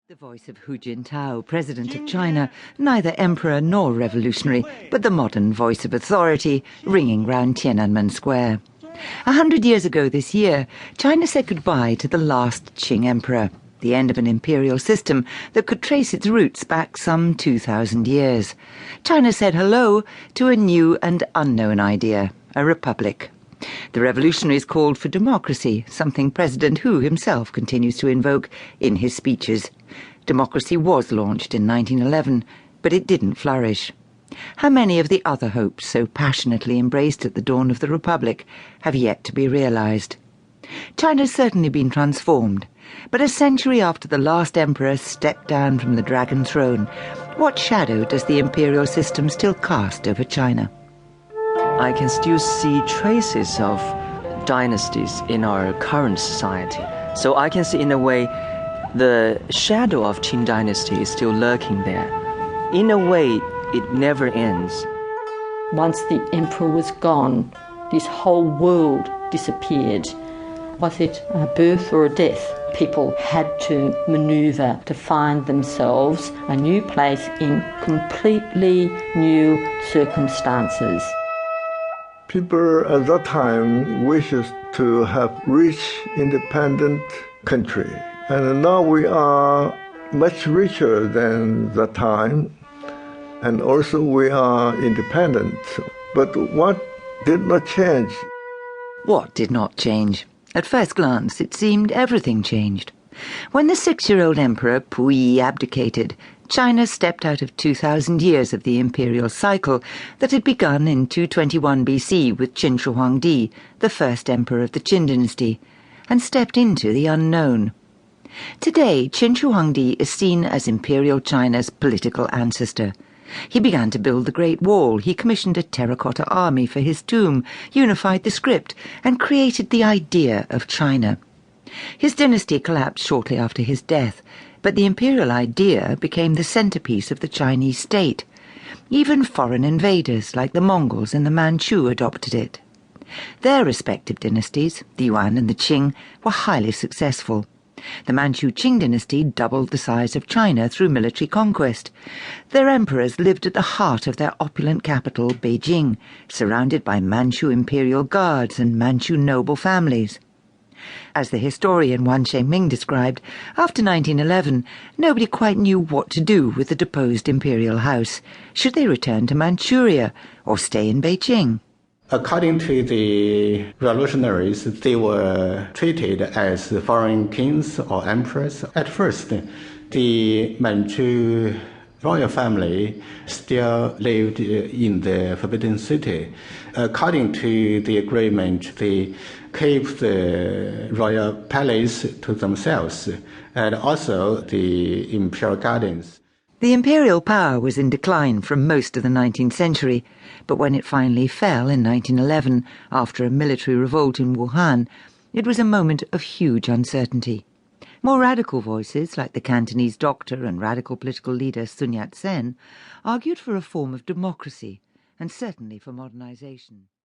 The voice of Hu Jintao, President of China, neither emperor nor revolutionary, but the modern voice of authority, ringing round Tiananmen Square. 100 years ago this year, China said goodbye to the last Qing emperor, the end of an imperial system that could trace its roots back some 2,000 years. China said hello to a new and unknown idea, a republic. The revolutionaries called for democracy, something President Hu himself continues to invoke in his speeches. Democracy was launched in 1911, but it didn't flourish. How many of the other hopes so passionately embraced at the dawn of the Republic have yet to be realized? China's certainly been transformed, but a century after the last emperor stepped down from the dragon throne, what shadow does the imperial system still cast over China? I can still see traces of dynasties in our current society. So I can see, in a way, the shadow of Qing Dynasty is still lurking there. In a way, it never ends. Once the emperor was gone, this whole world disappeared. Was it a birth or a death? People had to maneuver to find themselves a new place in completely new circumstances. People at that time wishes to have rich, independent country. And now we are much richer than that time. And also we are independent. But what did not change? What did not change? At first glance, it seemed everything changed. When the 6-year-old emperor Puyi abdicated, China stepped out of 2,000 years of the imperial cycle that had begun in 221 BC with Qin Shi Huangdi, the first emperor of the Qing Dynasty, and stepped into the unknown. Today, Qin Shi Huangdi is seen as imperial China's political ancestor. He began to build the Great Wall, he commissioned a terracotta army for his tomb, unified the script, and created the idea of China. His dynasty collapsed shortly after his death, but the imperial idea became the centerpiece of the Chinese state. Even foreign invaders like the Mongols and the Manchu adopted it. Their respective dynasties, the Yuan and the Qing, were highly successful. The Manchu-Qing dynasty doubled the size of China through military conquest. Their emperors lived at the heart of their opulent capital, Beijing, surrounded by Manchu imperial guards and Manchu noble families. As the historian Wan Shengming described, after 1911, nobody quite knew what to do with the deposed imperial house. Should they return to Manchuria or stay in Beijing? According to the revolutionaries, they were treated as foreign kings or emperors. At first, the Manchu royal family still lived in the Forbidden City. According to the agreement, they kept the royal palace to themselves and also the imperial gardens. The imperial power was in decline from most of the 19th century, but when it finally fell in 1911, after a military revolt in Wuhan, it was a moment of huge uncertainty. More radical voices, like the Cantonese doctor and radical political leader Sun Yat-sen, argued for a form of democracy, and certainly for modernization.